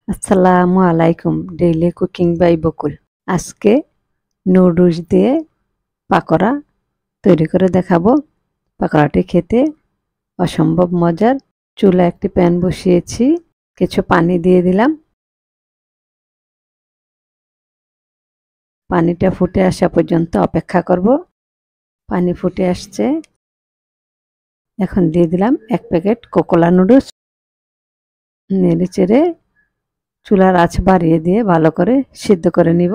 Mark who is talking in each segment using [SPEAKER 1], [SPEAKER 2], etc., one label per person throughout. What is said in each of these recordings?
[SPEAKER 1] আসসালামু আলাইকুম, daily cooking by বকুল। আজকে নুডলস দিয়ে পাকোড়া তৈরি করে দেখাবো। পাকোড়াটি খেতে অসম্ভব মজার। চুলায় একটি প্যান বসিয়েছি, কিছু পানি দিয়ে দিলাম। পানিটা ফুটে আসা পর্যন্ত অপেক্ষা করব। পানি ফুটে আসছে, এখন দিয়ে দিলাম 1 প্যাকেট কোকোলা নুডলস। নেড়ে চেড়ে চুলার আঁচ বাড়িয়ে দিয়ে ভালো করে সিদ্ধ করে নিব।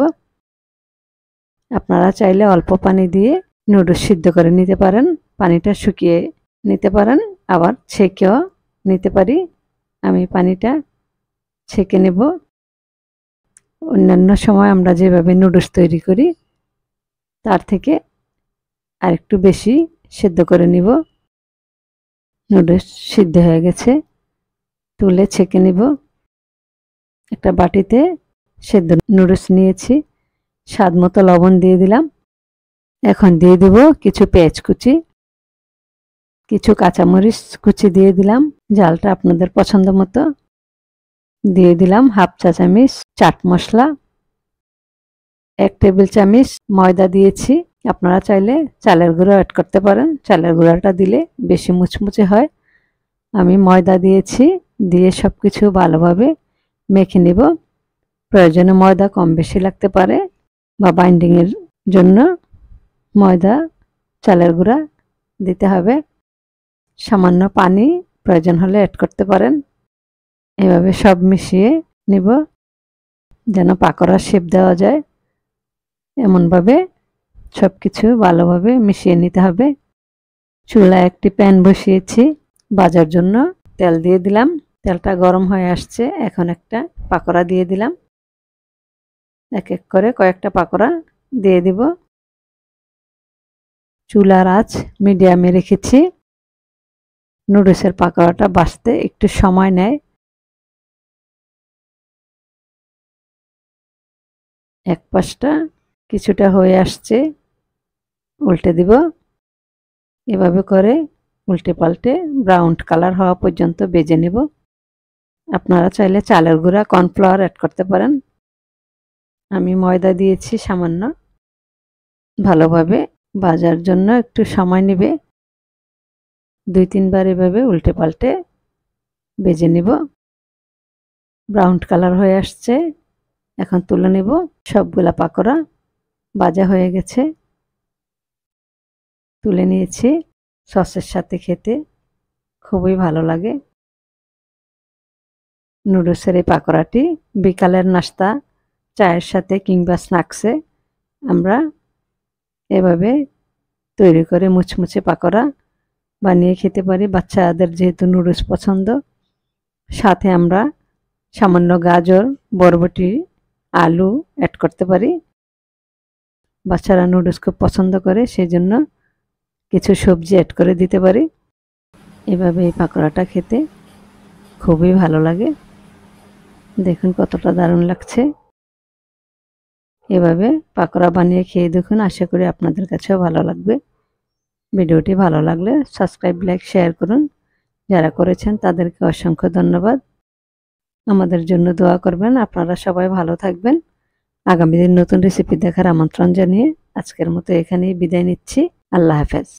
[SPEAKER 1] আপনারা চাইলে অল্প পানি দিয়ে নুডলস সিদ্ধ করে নিতে পারেন, পানিটা শুকিয়ে নিতে পারেন, আবার ছেঁকেও নিতে পারি। আমি পানিটা ছেঁকে নেব। অন্যান্য সময় আমরা যেভাবে নুডলস তৈরি করি তার থেকে আরেকটু বেশি সিদ্ধ করে নিব। নুডলস সিদ্ধ হয়ে গেছে, তুলে ছেঁকে নিব। একটা বাটিতে সেদ্ধ নুডলস নিয়েছি, স্বাদ মতো লবণ দিয়ে দিলাম। এখন দিয়ে দিব কিছু পেঁয়াজ কুচি, কিছু কাঁচামরিচ কুচি দিয়ে দিলাম, ঝালটা আপনাদের পছন্দ মতো। দিয়ে দিলাম 1/2 চা চামচ চাট মশলা, 1 টেবিল চামচ ময়দা দিয়েছি। আপনারা চাইলে চালের গুঁড়ো অ্যাড করতে পারেন, চালের গুঁড়াটা দিলে বেশি মুচমুচে হয়। আমি ময়দা দিয়েছি, দিয়ে সব কিছু ভালোভাবে মেখে নিব। প্রয়োজনে ময়দা কম বেশি লাগতে পারে, বা বাইন্ডিংয়ের জন্য ময়দা চালের গুঁড়া দিতে হবে। সামান্য পানি প্রয়োজন হলে অ্যাড করতে পারেন। এভাবে সব মিশিয়ে নিব, যেন পাকোড়ার শেপ দেওয়া যায়। এমনভাবে সব কিছু ভালোভাবে মিশিয়ে নিতে হবে। চুলায় একটি প্যান বসিয়েছি ভাজার জন্য, তেল দিয়ে দিলাম। তেলটা গরম হয়ে আসছে, এখন একটা পাকোড়া দিয়ে দিলাম। এক এক করে কয়েকটা পাকোড়া দিয়ে দিব। চুলার আঁচ মিডিয়ামে রেখেছি। নুডলসের পাকোড়াটা ভাজতে একটু সময় নেয়। এক পাশটা কিছুটা হয়ে আসছে, উল্টে দিব। এভাবে করে উল্টে পাল্টে ব্রাউন কালার হওয়া পর্যন্ত ভেজে নেব। আপনারা চাইলে চালের গুঁড়া কর্নফ্লাওয়ার অ্যাড করতে পারেন, আমি ময়দা দিয়েছি সামান্য। ভালোভাবে ভাজার জন্য একটু সময় নেবে। 2-3 বার এভাবে উল্টে পাল্টে ভেজে নেব। ব্রাউন কালার হয়ে আসছে, এখন তুলে নেব। সবগুলা পাকোড়া ভাজা হয়ে গেছে, তুলে নিয়েছি। সসের সাথে খেতে খুবই ভালো লাগে। নুডলসের এই পাকোড়াটি বিকালের নাস্তা, চায়ের সাথে কিংবা স্ন্যাক্সে আমরা এভাবে তৈরি করে মুচমুচে পাকোড়া বানিয়ে খেতে পারি। বাচ্চাদের যেহেতু নুডলস পছন্দ, সাথে আমরা সামান্য গাজর, বরবটি, আলু অ্যাড করতে পারি। বাচ্চারা নুডলস খুব পছন্দ করে, সেই জন্য কিছু সবজি অ্যাড করে দিতে পারি। এভাবে এই পাকোড়াটা খেতে খুবই ভালো লাগে। দেখুন কতটা দারুণ লাগছে। এভাবে পাকোড়া বানিয়ে খেয়ে দেখুন, আশা করি আপনাদের কাছেও ভালো লাগবে। ভিডিওটি ভালো লাগলে সাবস্ক্রাইব, লাইক, শেয়ার করুন। যারা করেছেন তাদেরকে অসংখ্য ধন্যবাদ। আমাদের জন্য দোয়া করবেন। আপনারা সবাই ভালো থাকবেন। আগামী দিন নতুন রেসিপি দেখার আমন্ত্রণ জানিয়ে আজকের মতো এখানেই বিদায় নিচ্ছি। আল্লাহ হাফেজ।